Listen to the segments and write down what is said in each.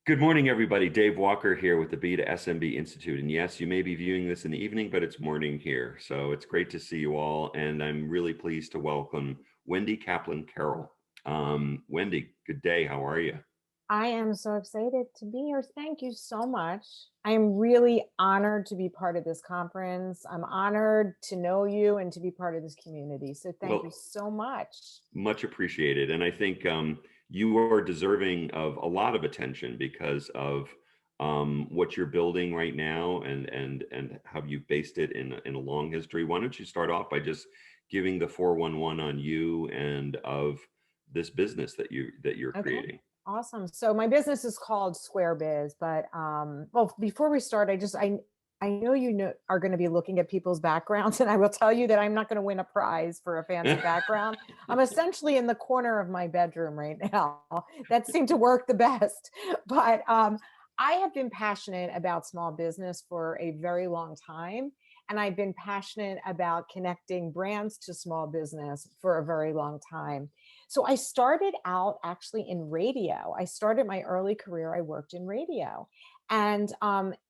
Good morning, everybody. Dave Walker here with the B to SMB Institute. And yes, you may be viewing this in the evening, but it's morning here. So it's great to see you all. And I'm really pleased to welcome Wendy Kaplan Carroll. Wendy, good day. How are you? I am so excited to be here. Thank you so much. I am really honored to be part of this conference. I'm honored to know you and to be part of this community. So thank you Well, so much. much appreciated. And I think you are deserving of a lot of attention because of what you're building right now and how you've based it in a long history. Why don't you start off by just giving the 411 on you and of this business that you're Okay. creating? Awesome. So my business is called Square Biz, but well, before we start, I know are going to be looking at people's backgrounds, and I will tell you that I'm not going to win a prize for a fancy background. I'm essentially in the corner of my bedroom right now. That seemed to work the best. But I have been passionate about small business for a very long time. And I've been passionate about connecting brands to small business for a very long time. So I started out actually in radio. I started my early career, I worked in radio. And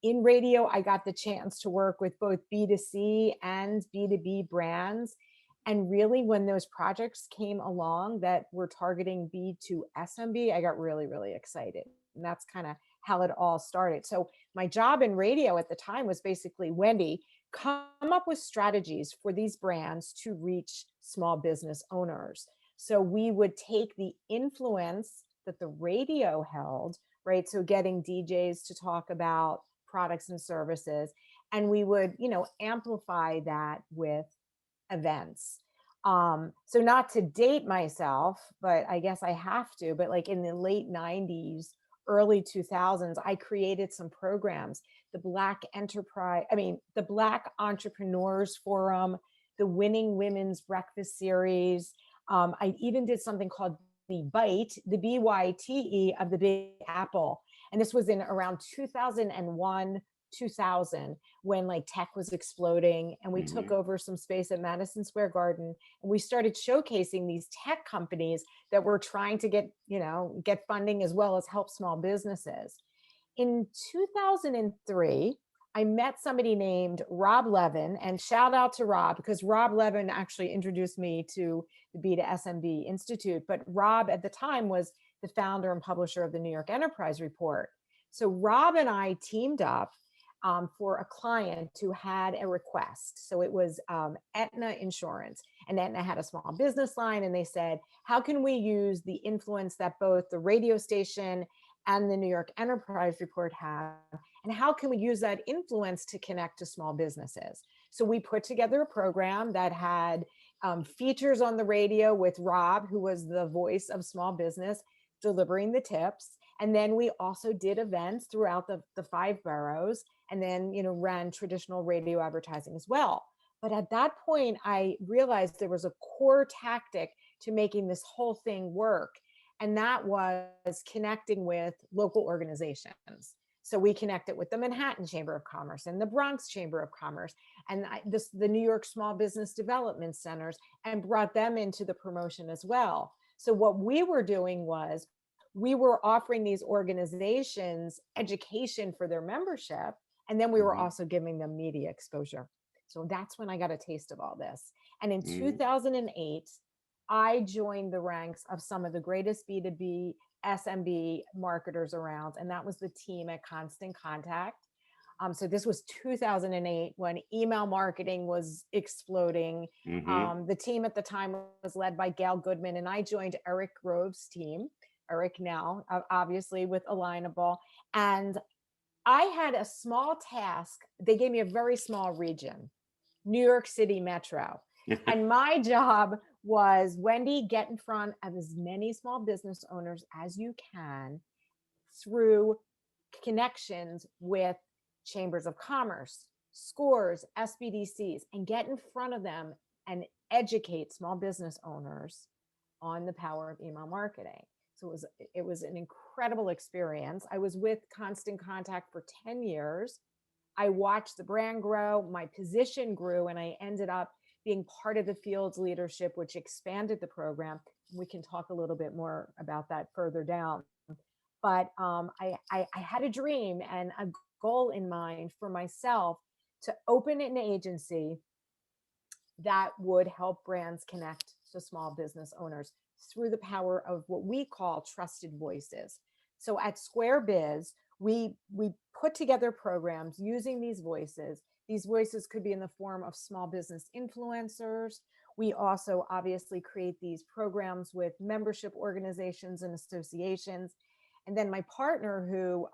in radio, I got the chance to work with both B2C and B2B brands. And really, when those projects came along that were targeting B2SMB, I got really, really excited. And that's kind of how it all started. So my job in radio at the time was basically, Wendy, come up with strategies for these brands to reach small business owners. So we would take the influence that the radio held, right? So getting DJs to talk about products and services, and we would, amplify that with events. So not to date myself, but I guess I have to, but like in the late 90s, early 2000s, I created some programs, the Black Entrepreneurs Forum, the Winning Women's Breakfast Series. I even did something called the Bite, the BYTE of the Big Apple. And this was in around 2001, 2000, when like tech was exploding, and we took Mhm. over some space at Madison Square Garden, and we started showcasing these tech companies that were trying to get funding as well as help small businesses. In 2003, I met somebody named Rob Levin, and shout out to Rob because Rob Levin actually introduced me to the B to SMB Institute. But Rob at the time was the founder and publisher of the New York Enterprise Report. So Rob and I teamed up for a client who had a request. So it was Aetna Insurance, and Aetna had a small business line, and they said, how can we use the influence that both the radio station and the New York Enterprise Report have, and how can we use that influence to connect to small businesses? So we put together a program that had features on the radio with Rob, who was the voice of small business, delivering the tips. And then we also did events throughout the five boroughs, and then ran traditional radio advertising as well. But at that point, I realized there was a core tactic to making this whole thing work, and that was connecting with local organizations. So we connected with the Manhattan Chamber of Commerce and the Bronx Chamber of Commerce and the New York Small Business Development Centers, and brought them into the promotion as well. So what we were doing was we were offering these organizations education for their membership, and then we were Mhm. also giving them media exposure. So that's when I got a taste of all this. And in Mhm. 2008, I joined the ranks of some of the greatest B2B SMB marketers around, and that was the team at Constant Contact. So this was 2008 when email marketing was exploding. Mhm. The team at the time was led by Gail Goodman, and I joined Eric Grove's team. Eric now, obviously with Alignable. And I had a small task. They gave me a very small region, New York City Metro. And my job was, Wendy, get in front of as many small business owners as you can through connections with chambers of commerce, scores, SBDCs, and get in front of them and educate small business owners on the power of email marketing. So it was an incredible experience. I was with Constant Contact for 10 years. I watched the brand grow, my position grew, and I ended up being part of the field's leadership, which expanded the program. We can talk a little bit more about that further down. but I had a dream and a goal in mind for myself to open an agency that would help brands connect to small business owners through the power of what we call trusted voices. So at Square Biz, we put together programs using these voices. These voices could be in the form of small business influencers. We also obviously create these programs with membership organizations and associations. And then my partner, who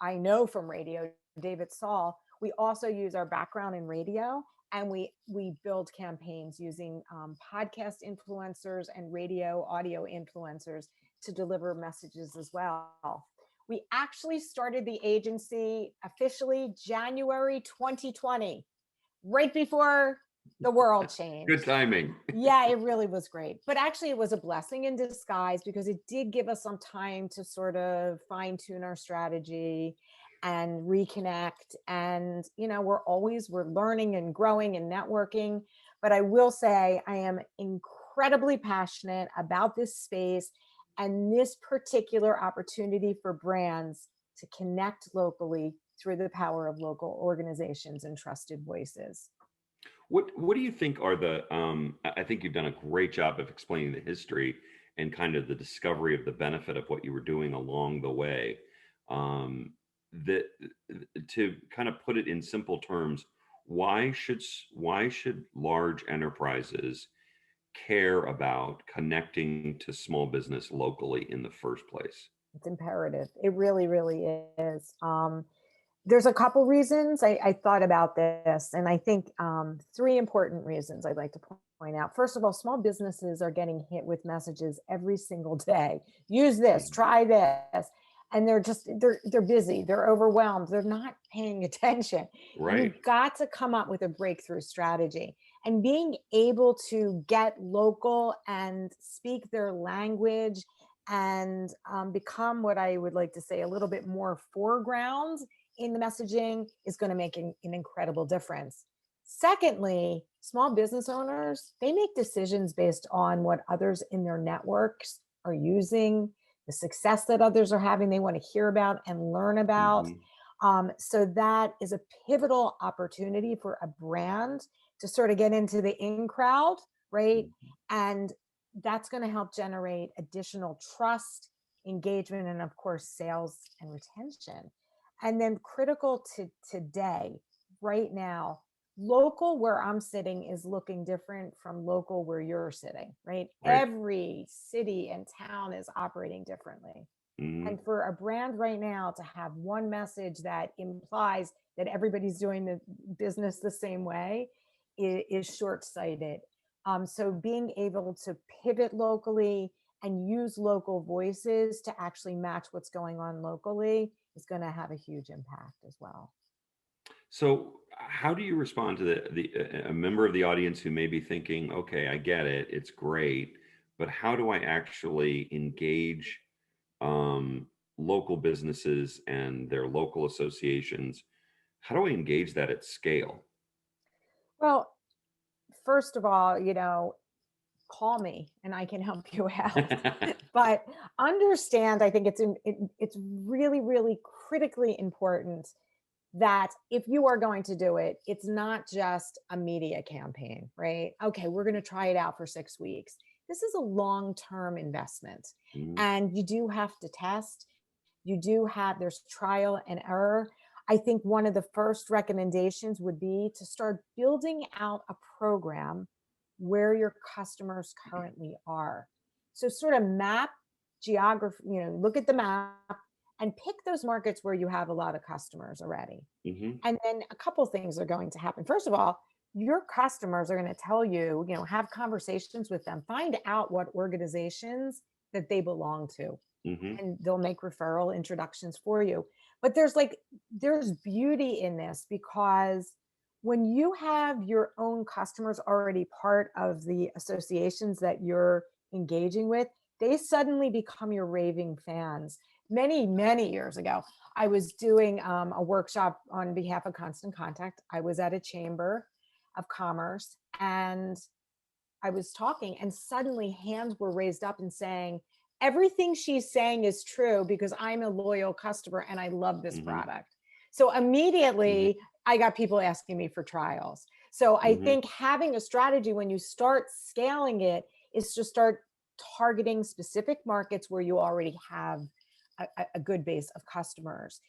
I know from radio, David Saul, we also use our background in radio, and we build campaigns using podcast influencers and radio audio influencers to deliver messages as well. We actually started the agency officially January 2020, right before the world Good changed. timing. Yeah, it really was great. But actually, it was a blessing in disguise because it did give us some time to sort of fine tune our strategy and reconnect. And, we're learning and growing and networking. But I will say, I am incredibly passionate about this space and this particular opportunity for brands to connect locally through the power of local organizations and trusted voices. What do you think are I think you've done a great job of explaining the history and kind of the discovery of the benefit of what you were doing along the way. That to kind of put it in simple terms, why should large enterprises care about connecting to small business locally in the first place? It's imperative. It really, really is. There's a couple reasons I thought about this, and I think three important reasons I'd like to point out. First of all, small businesses are getting hit with messages every single day. Use this, Mhm. try this, and they're busy, they're overwhelmed, they're not paying attention. Right. You've got to come up with a breakthrough strategy, and being able to get local and speak their language and become what I would like to say a little bit more foreground in the messaging is going to make an incredible difference. Secondly, small business owners, they make decisions based on what others in their networks are using, the success that others are having, they want to hear about and learn about. Hmm. So that is a pivotal opportunity for a brand to sort of get into the in crowd, right? And that's going to help generate additional trust, engagement, and of course, sales and retention. And then critical to today, right now, local where I'm sitting is looking different from local where you're sitting, right? Right. Every city and town is operating differently. Hmm. And for a brand right now to have one message that implies that everybody's doing the business the same way is short-sighted. So being able to pivot locally and use local voices to actually match what's going on locally is going to have a huge impact as well. So, how do you respond to a member of the audience who may be thinking, "Okay, I get it, it's great, but how do I actually engage local businesses and their local associations? How do I engage that at scale?" Well, first of all, call me and I can help you out. But understand, I think it's really, really critically important that if you are going to do it, it's not just a media campaign, right? Okay, we're going to try it out for 6 weeks. This is a long term investment. Mhm. And you do have to test, there's trial and error. I think one of the first recommendations would be to start building out a program where your customers currently are. So, sort of map geography, look at the map and pick those markets where you have a lot of customers already. Mhm. And then a couple things are going to happen. First of all, your customers are going to tell you, have conversations with them, find out what organizations that they belong to, Mhm. and they'll make referral introductions for you. But there's beauty in this because when you have your own customers already part of the associations that you're engaging with, they suddenly become your raving fans. Many, many years ago, I was doing a workshop on behalf of Constant Contact. I was at a chamber of commerce and I was talking, and suddenly hands were raised up and saying, everything she's saying is true because I'm a loyal customer and I love this Hmm. product. So Hmm. immediately I got people asking me for trials. So I Hmm. think having a strategy when you start scaling it is to start targeting specific markets where you already have a good base of customers.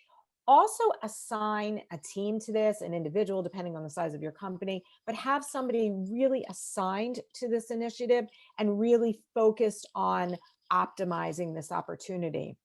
Also assign a team to this, an individual, depending on the size of your company, but have somebody really assigned to this initiative and really focused on optimizing this opportunity.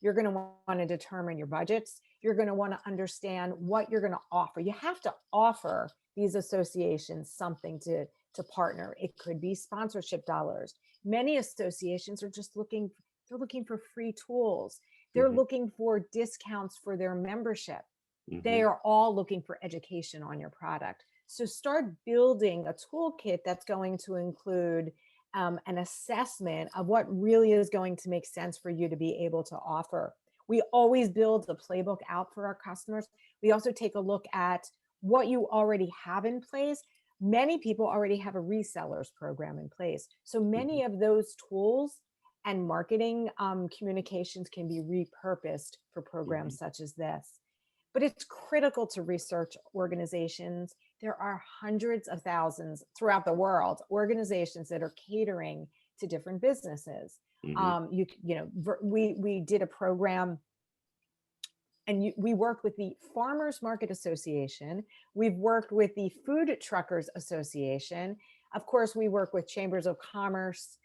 You're going to want to determine your budgets. You're going to want to understand what you're going to offer. You have to offer these associations something to partner. It could be sponsorship dollars. Many associations are just they're looking for free tools. They're Hmm. looking for discounts for their membership. They Hmm. are all looking for education on your product. So start building a toolkit that's going to include an assessment of what really is going to make sense for you to be able to offer. We always build the playbook out for our customers. We also take a look at what you already have in place. Many people already have a resellers program in place. So Hmm. many of those tools and marketing communications can be repurposed for Hmm. programs such as this. But it's critical to research organizations. There are hundreds of thousands throughout the world, organizations that are catering to different businesses. Hmm. We did a program and we worked with the Farmers Market Association. We've worked with the Food Truckers Association. Of course, we work with Chambers of Commerce,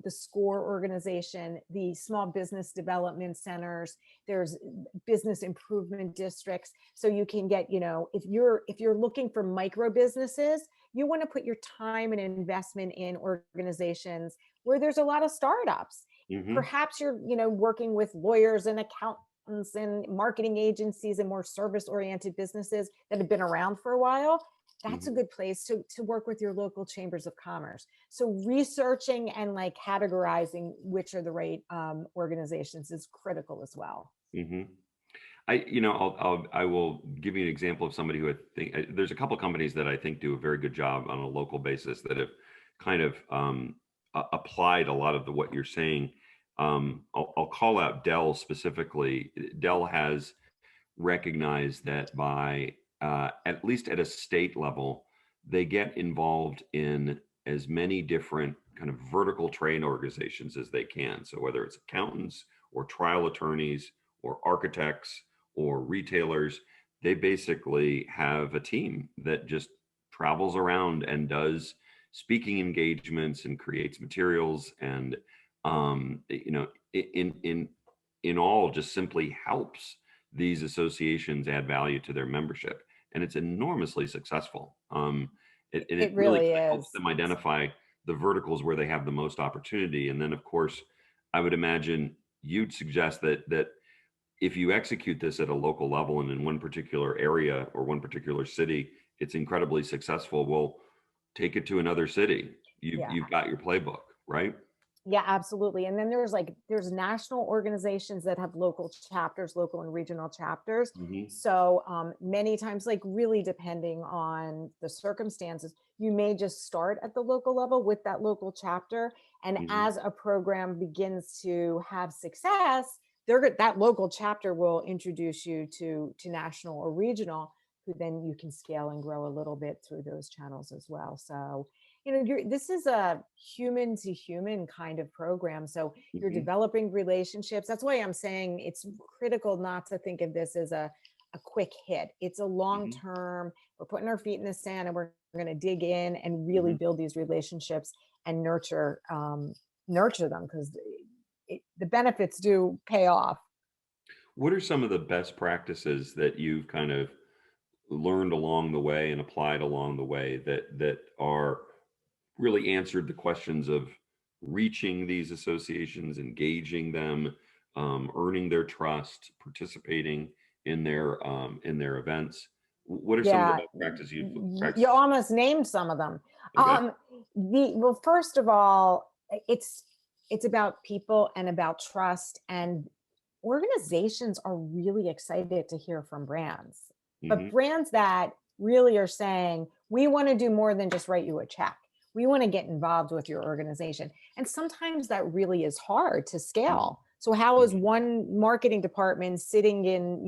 the SCORE organization, the Small Business Development Centers. There's business improvement districts. So you can get, if you're looking for micro businesses, you want to put your time and investment in organizations where there's a lot of startups. Hmm. Perhaps you're, working with lawyers and accountants and marketing agencies and more service oriented businesses that have been around for a while. That's a Hmm. good place to work with your local chambers of commerce. So researching and like categorizing which are the right organizations is critical as well. Hmm. I will give you an example of somebody who I think there's a couple companies that I think do a very good job on a local basis that have kind of applied a lot of what you're saying. I'll call out Dell specifically. Dell has recognized that by at least at a state level, they get involved in as many different kind of vertical trade organizations as they can. So whether it's accountants or trial attorneys or architects or retailers, they basically have a team that just travels around and does speaking engagements and creates materials and in all just simply helps these associations add value to their membership, and it's enormously successful. It It really really kind of helps is. them identify the verticals where they have the most opportunity, and then of course, I would imagine you'd suggest that if you execute this at a local level and in one particular area or one particular city, it's incredibly successful. Well, take it to another city. Yeah. You've got your playbook, right? Yeah, absolutely. And then there's national organizations that have local chapters, local and regional chapters. Hmm. So many times, like really depending on the circumstances, you may just start at the local level with that local chapter. And Hmm. as a program begins to have success, that local chapter will introduce you to national or regional, who then you can scale and grow a little bit through those channels as well. So this is a human to human kind of program, so you're Hmm. developing relationships. That's why I'm saying it's critical not to think of this as a quick hit. It's a long Hmm. term. We're putting our feet in the sand and we're going to dig in and really Hmm. build these relationships and nurture them, because the benefits do pay off. What are some of the best practices that you've kind of learned along the way and applied along the way that are really answered the questions of reaching these associations, engaging them, earning their trust, participating in their events? What are some of the Yeah, best practices you've you practiced? almost named some of them. Okay. Um, well, first of all, it's about people and about trust, and organizations are really excited to hear from brands, but Hmm. brands that really are saying, we want to do more than just write you a check. We want to get involved with your organization. And sometimes that really is hard to Mhm. scale. So how is Mhm. one marketing department sitting in,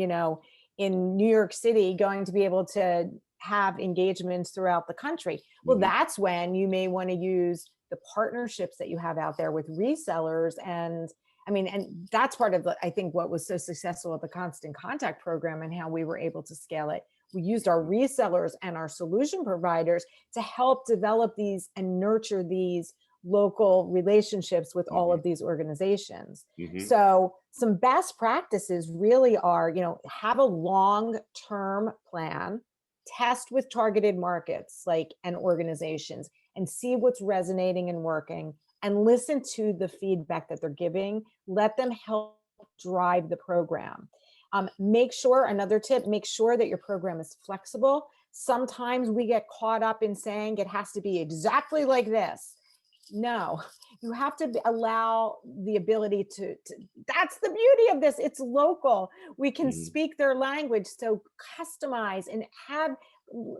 in New York City going to be able to have engagements throughout the country? Well, Mhm. that's when you may want to use the partnerships that you have out there with resellers. And I mean, and that's part of the, I think what was so successful with the Constant Contact program and how we were able to scale it. We used our resellers and our solution providers to help develop these and nurture these local relationships with all Mhm. of these organizations. Mhm. So some best practices really are, have a long-term plan, test with targeted markets like and organizations and see what's resonating and working, and listen to the feedback that they're giving. Let them help drive the program. Make sure, another tip, make sure that your program is flexible. Sometimes we get caught up in saying it has to be exactly like this. No, you have to allow the ability to, that's the beauty of this. It's local. We can Mhm. speak their language. So customize and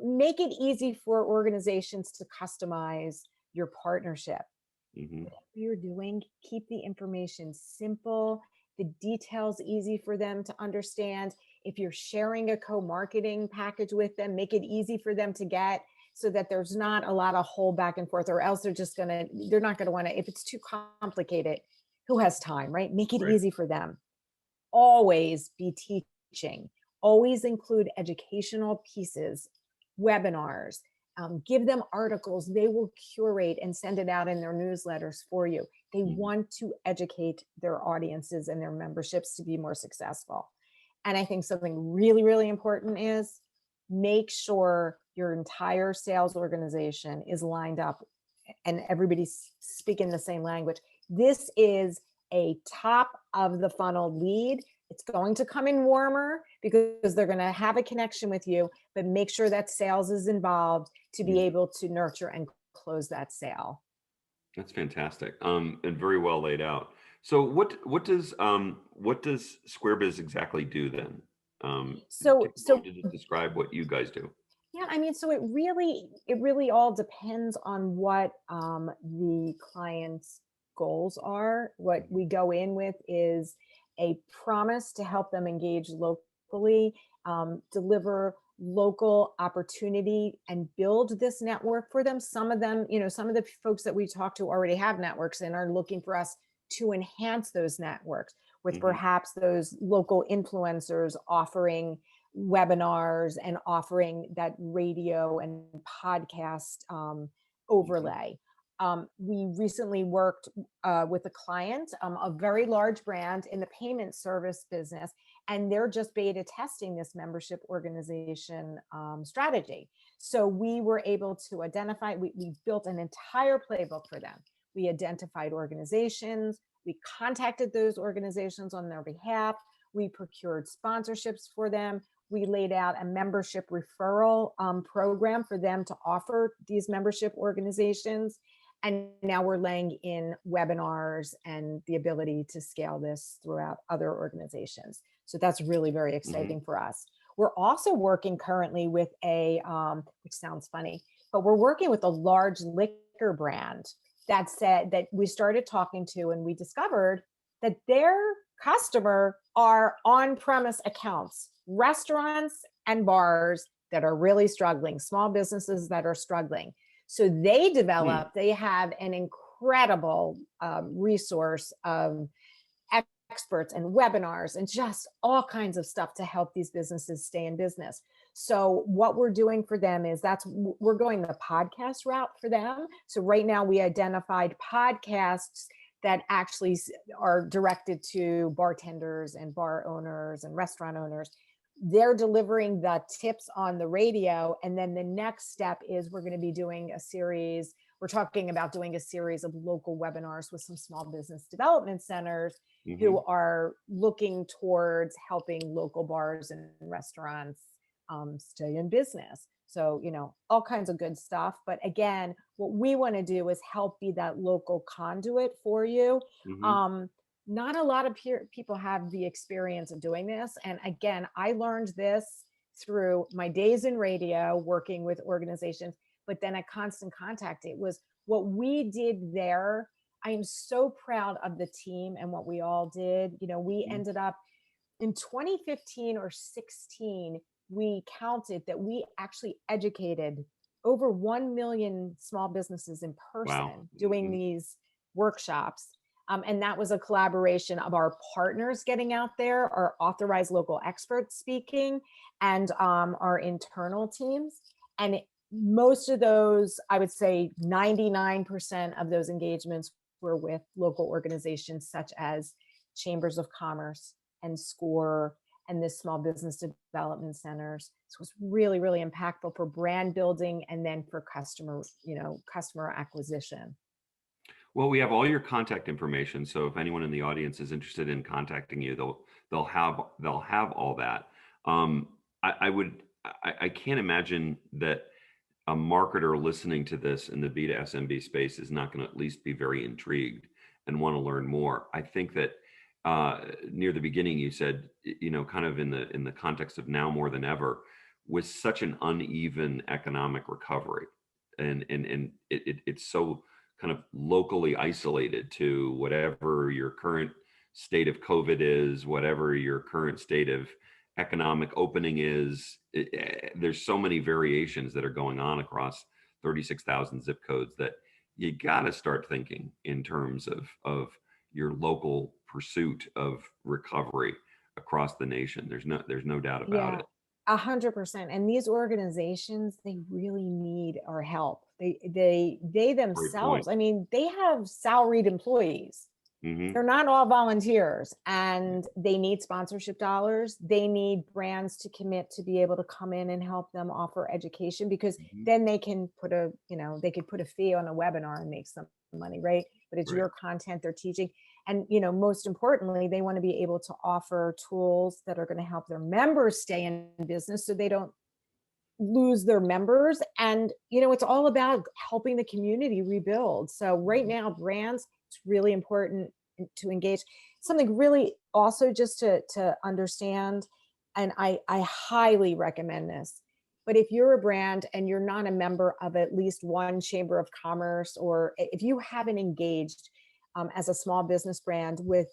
make it easy for organizations to customize your partnership. Mhm. Whatever you're doing, keep the information simple, the details easy for them to understand. If you're sharing a co-marketing package with them, make it easy for them to get so that there's not a lot of whole back and forth, or else they're not gonna wanna, if it's too complicated, who has time, right? Make it Right. easy for them. Always be teaching. Always include educational pieces, webinars, give them articles. They will curate and send it out in their newsletters for you. They Mhm. want to educate their audiences and their memberships to be more successful. And I think something really, really important is make sure your entire sales organization is lined up and everybody's speaking the same language. This is a top of the funnel lead. It's going to come in warmer because they're going to have a connection with you, but make sure that sales is involved to be Mhm. able to nurture and close that sale. That's fantastic. And very well laid out. So what does SquareBiz exactly do then? So, Going so to just describe what you guys do. yeah, I mean, so it really all depends on what the client's goals are. What Mhm. we go in with is a promise to help them engage locally, deliver local opportunity, and build this network for them. Some of them, some of the folks that we talk to already have networks and are looking for us to enhance those networks with Mhm. perhaps those local influencers offering webinars and offering that radio and podcast Mhm. overlay. We recently worked with a client, a very large brand in the payment service business, and they're just beta testing this membership organization strategy. So we were able to identify, we built an entire playbook for them. We identified organizations, we contacted those organizations on their behalf, we procured sponsorships for them, we laid out a membership referral program for them to offer these membership organizations. And now we're laying in webinars and the ability to scale this throughout other organizations. So that's really very Mhm. exciting for us. We're also working currently with which sounds funny, but we're working with a large liquor brand that said that we started talking to, and we discovered that their customer are on-premise accounts, restaurants and bars that are really struggling, small businesses that are struggling. So Hmm. they have an incredible resource of experts and webinars and just all kinds of stuff to help these businesses stay in business. So what we're doing for them is we're going the podcast route for them. So right now we identified podcasts that actually are directed to bartenders and bar owners and restaurant owners. They're delivering the tips on the radio, and then the next step is we're going to be doing a series, we're talking about doing a series of local webinars with some small business development centers who Mhm. are looking towards helping local bars and restaurants stay in business. So, all kinds of good stuff. But again, what we want to do is help be that local conduit for you. Mhm. Um, Not a lot of people have the experience of doing this. And again, I learned this through my days in radio, working with organizations, but then at Constant Contact, it was what we did there, I am so proud of the team and what we all did. You know, we Mhm. ended up in 2015 or 16, we counted that we actually educated over 1 million small businesses in Wow. person doing Mhm. these workshops. And that was a collaboration of our partners getting out there, our authorized local experts speaking, and our internal teams. And most of those, I would say 99% of those engagements were with local organizations such as chambers of commerce and SCORE and the small business development centers. So it was really, really impactful for brand building and then for customer, customer acquisition. Well, we have all your contact information, so if anyone in the audience is interested in contacting you, they'll have all that. Um, I can't imagine that a marketer listening to this in the B2 SMB space is not going to at least be very intrigued and want to learn more. I think that near the beginning you said, kind of in the context of now more than ever, with such an uneven economic recovery, and it's so kind of locally isolated to whatever your current state of COVID is, whatever your current state of economic opening is. There's so many variations that are going on across 36,000 zip codes that you got to start thinking in terms of your local pursuit of recovery across the nation. There's no doubt about Yeah, it. 100%. And these organizations, they really need our help. They Great point. themselves, I mean, they have salaried employees. Hmm. They're not all volunteers, and they need sponsorship dollars. They need brands to commit to be able to come in and help them offer education, because Hmm. then they can put a, they could put a fee on a webinar and make some money, right? But it's Right. your content they're teaching. And, most importantly, they want to be able to offer tools that are going to help their members stay in business so they don't lose their members. And it's all about helping the community rebuild. So right Mhm. now, brands, it's really important to engage. Something really also just to understand, and I highly recommend this. But if you're a brand and you're not a member of at least one chamber of commerce, or if you haven't engaged as a small business brand with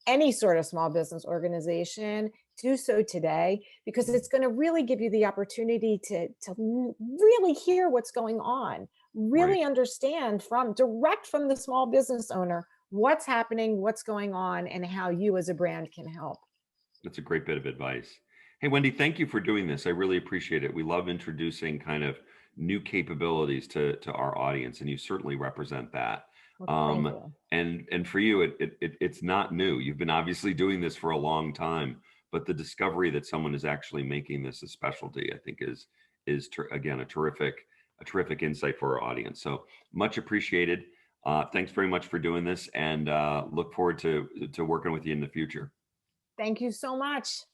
any sort of small business organization, do so today, because Mhm. it's going to really give you the opportunity to really hear what's going on, Right. really understand from direct from the small business owner what's happening, what's going on, and how you as a brand can help. That's a great bit of advice. Hey, Wendy, thank you for doing this. I really appreciate it. We love introducing kind of new capabilities to our audience, and you certainly represent that. Well, thank Um, you. and for you, it's not new. You've been obviously doing this for a long time, but the discovery that someone is actually making this a specialty, I think, again a terrific insight for our audience. So much appreciated. Thanks very much for doing this, and look forward to working with you in the future. Thank you so much.